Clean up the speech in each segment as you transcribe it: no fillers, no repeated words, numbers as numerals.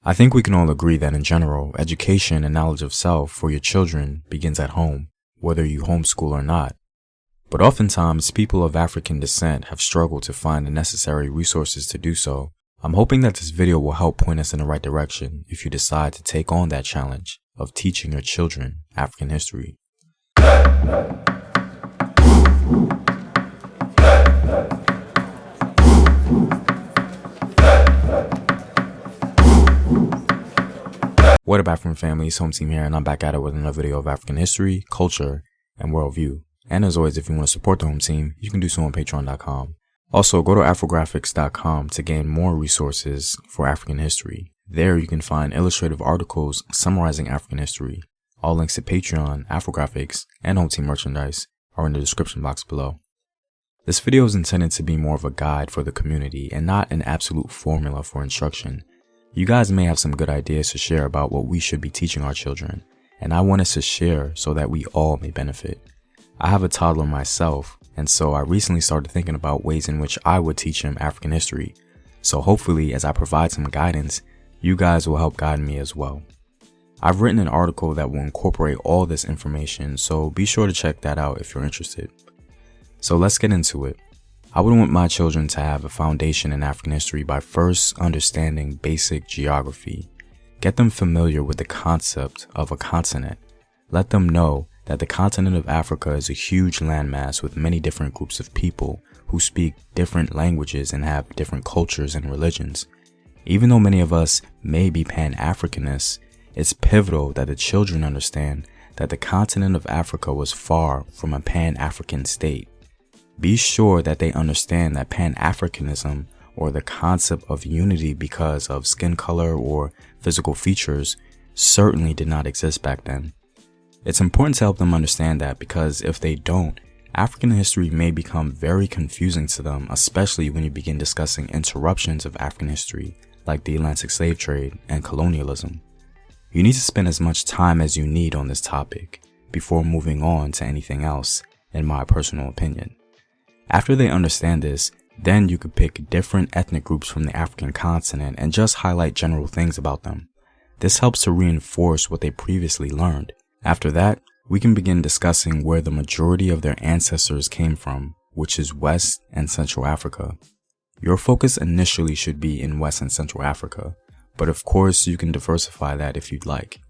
I think we can all agree that in general, education and knowledge of self for your children begins at home, whether you homeschool or not. But oftentimes, people of African descent have struggled to find the necessary resources to do so. I'm hoping that this video will help point us in the right direction if you decide to take on that challenge of teaching your children African history. What up, African families? Home Team here, and I'm back at it with another video of African history, culture, and worldview. And as always, if you want to support the Home Team, you can do so on patreon.com. Also, go to Afrographics.com to gain more resources for African history. There you can find illustrative articles summarizing African history. All links to Patreon, Afrographics, and Home Team merchandise are in the description box below. This video is intended to be more of a guide for the community and not an absolute formula for instruction. You guys may have some good ideas to share about what we should be teaching our children, and I want us to share so that we all may benefit. I have a toddler myself, and so I recently started thinking about ways in which I would teach him African history. So hopefully, as I provide some guidance, you guys will help guide me as well. I've written an article that will incorporate all this information, so be sure to check that out if you're interested. So let's get into it. I would want my children to have a foundation in African history by first understanding basic geography. Get them familiar with the concept of a continent. Let them know that the continent of Africa is a huge landmass with many different groups of people who speak different languages and have different cultures and religions. Even though many of us may be Pan-Africanists, it's pivotal that the children understand that the continent of Africa was far from a Pan-African state. Be sure that they understand that Pan-Africanism, or the concept of unity because of skin color or physical features, certainly did not exist back then. It's important to help them understand that, because if they don't, African history may become very confusing to them, especially when you begin discussing interruptions of African history, like the Atlantic slave trade and colonialism. You need to spend as much time as you need on this topic before moving on to anything else, in my personal opinion. After they understand this, then you could pick different ethnic groups from the African continent and just highlight general things about them. This helps to reinforce what they previously learned. After that, we can begin discussing where the majority of their ancestors came from, which is West and Central Africa. Your focus initially should be in West and Central Africa, but of course you can diversify that if you'd like.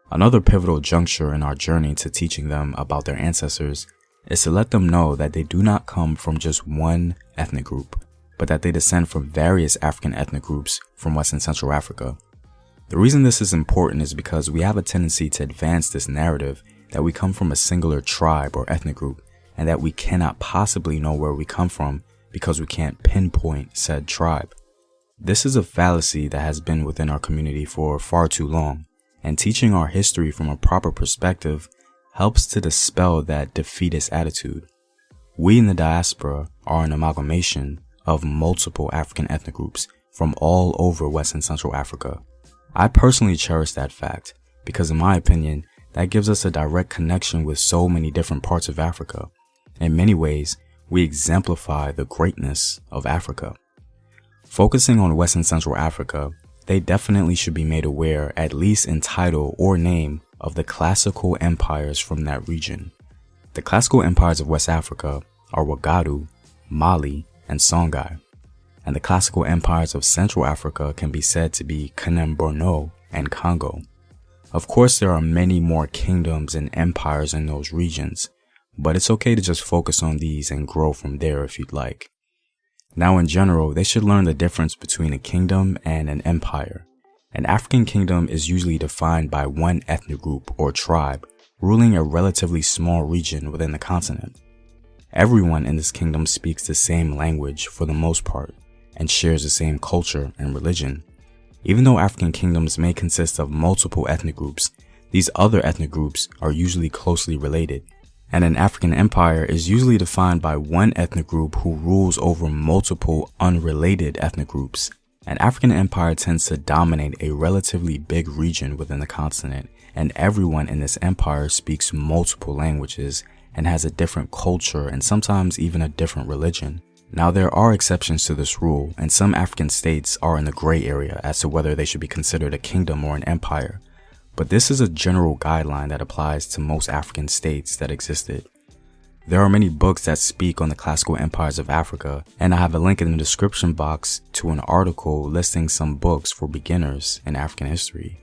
Another pivotal juncture in our journey to teaching them about their ancestors is to let them know that they do not come from just one ethnic group, but that they descend from various African ethnic groups from West and Central Africa. The reason this is important is because we have a tendency to advance this narrative that we come from a singular tribe or ethnic group, and that we cannot possibly know where we come from because we can't pinpoint said tribe. This is a fallacy that has been within our community for far too long, and teaching our history from a proper perspective helps to dispel that defeatist attitude. We in the diaspora are an amalgamation of multiple African ethnic groups from all over West and Central Africa. I personally cherish that fact because, in my opinion, that gives us a direct connection with so many different parts of Africa. In many ways, we exemplify the greatness of Africa. Focusing on West and Central Africa, they definitely should be made aware, at least in title or name, of the classical empires from that region. The classical empires of West Africa are Wagadu, Mali, and Songhai, and the classical empires of Central Africa can be said to be Kanem-Borno and Congo. Of course, there are many more kingdoms and empires in those regions, but it's okay to just focus on these and grow from there if you'd like. Now, in general, they should learn the difference between a kingdom and an empire. An African kingdom is usually defined by one ethnic group or tribe ruling a relatively small region within the continent. Everyone in this kingdom speaks the same language for the most part and shares the same culture and religion. Even though African kingdoms may consist of multiple ethnic groups, these other ethnic groups are usually closely related. And an African empire is usually defined by one ethnic group who rules over multiple unrelated ethnic groups. An African empire tends to dominate a relatively big region within the continent, and everyone in this empire speaks multiple languages and has a different culture and sometimes even a different religion. Now there are exceptions to this rule, and some African states are in the gray area as to whether they should be considered a kingdom or an empire, but this is a general guideline that applies to most African states that existed. There are many books that speak on the classical empires of Africa, and I have a link in the description box to an article listing some books for beginners in African history.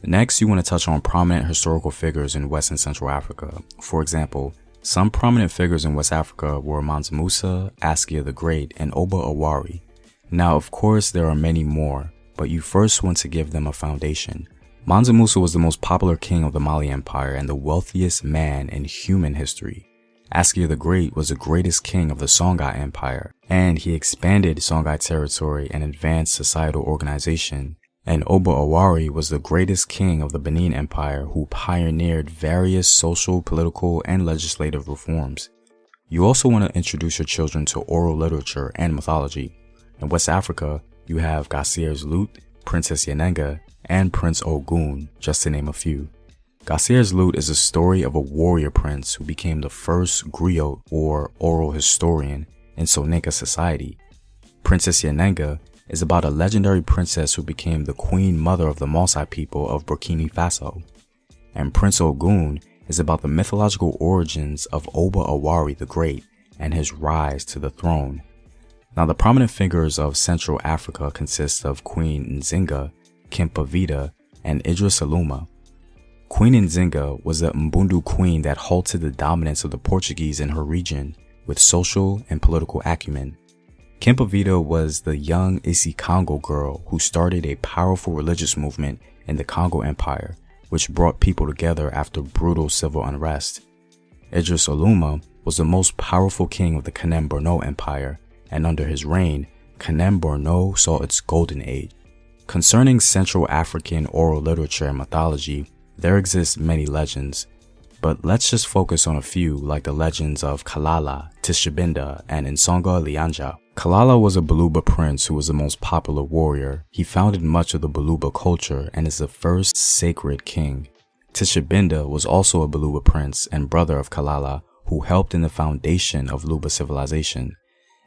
Next, you want to touch on prominent historical figures in West and Central Africa. For example, some prominent figures in West Africa were Mansa Musa, Askia the Great, and Oba Awari. Now, of course, there are many more, but you first want to give them a foundation. Mansa Musa was the most popular king of the Mali Empire and the wealthiest man in human history. Askia the Great was the greatest king of the Songhai Empire, and he expanded Songhai territory and advanced societal organization. And Oba Awari was the greatest king of the Benin Empire who pioneered various social, political, and legislative reforms. You also want to introduce your children to oral literature and mythology. In West Africa, you have Gassier's Lute, Princess Yenenga, and Prince Ogun, just to name a few. Gassier's Lute is a story of a warrior prince who became the first griot or oral historian in Soninka society. Princess Yenenga is about a legendary princess who became the queen mother of the Maasai people of Burkina Faso. And Prince Ogun is about the mythological origins of Oba Awari the Great and his rise to the throne. Now, the prominent figures of Central Africa consist of Queen Nzinga, Kimpavita, and Idris Aluma. Queen Nzinga was the Mbundu queen that halted the dominance of the Portuguese in her region with social and political acumen. Kimpavita was the young Isi Congo girl who started a powerful religious movement in the Congo Empire, which brought people together after brutal civil unrest. Idris Aluma was the most powerful king of the Kanem-Borno Empire, and under his reign, Kanem-Borno saw its golden age. Concerning Central African oral literature and mythology, there exist many legends, but let's just focus on a few like the legends of Kalala, Tishabinda, and Nsonga Lianja. Kalala was a Baluba prince who was the most popular warrior. He founded much of the Baluba culture and is the first sacred king. Tishabinda was also a Baluba prince and brother of Kalala who helped in the foundation of Luba civilization.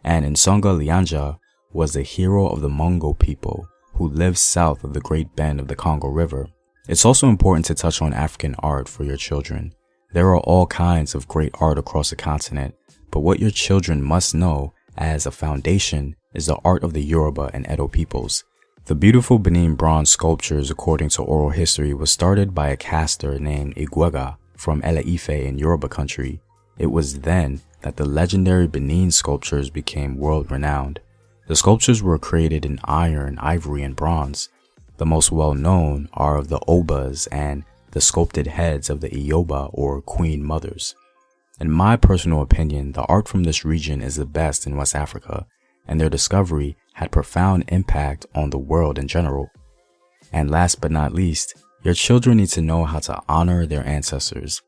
And Nsonga Lianja was the hero of the Mungo people who lived south of the Great Bend of the Congo River. It's also important to touch on African art for your children. There are all kinds of great art across the continent, but what your children must know as a foundation is the art of the Yoruba and Edo peoples. The beautiful Benin bronze sculptures, according to oral history, was started by a caster named Igwega from Ele-Ife in Yoruba country. It was then that the legendary Benin sculptures became world-renowned. The sculptures were created in iron, ivory, and bronze. The most well-known are of the Obas and the sculpted heads of the Iyoba or Queen Mothers. In my personal opinion, the art from this region is the best in West Africa, and their discovery had profound impact on the world in general. And last but not least, your children need to know how to honor their ancestors.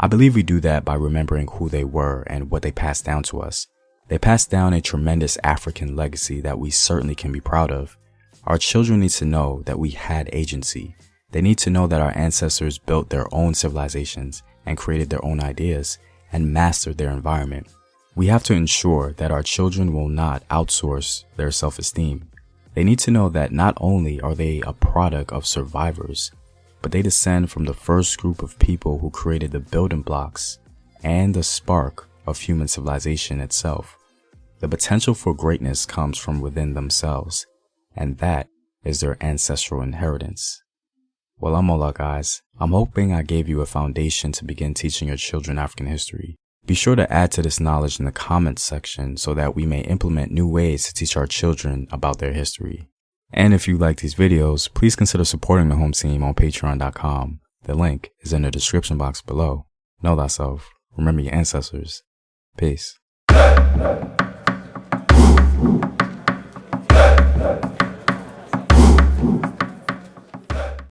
I believe we do that by remembering who they were and what they passed down to us. They passed down a tremendous African legacy that we certainly can be proud of. Our children need to know that we had agency. They need to know that our ancestors built their own civilizations and created their own ideas and mastered their environment. We have to ensure that our children will not outsource their self-esteem. They need to know that not only are they a product of survivors, but they descend from the first group of people who created the building blocks and the spark of human civilization itself. The potential for greatness comes from within themselves, and that is their ancestral inheritance. Well, I'm Ola, guys. I'm hoping I gave you a foundation to begin teaching your children African history. Be sure to add to this knowledge in the comments section so that we may implement new ways to teach our children about their history. And if you like these videos, please consider supporting the home team on patreon.com. The link is in the description box below. Know thyself. Remember your ancestors. Peace.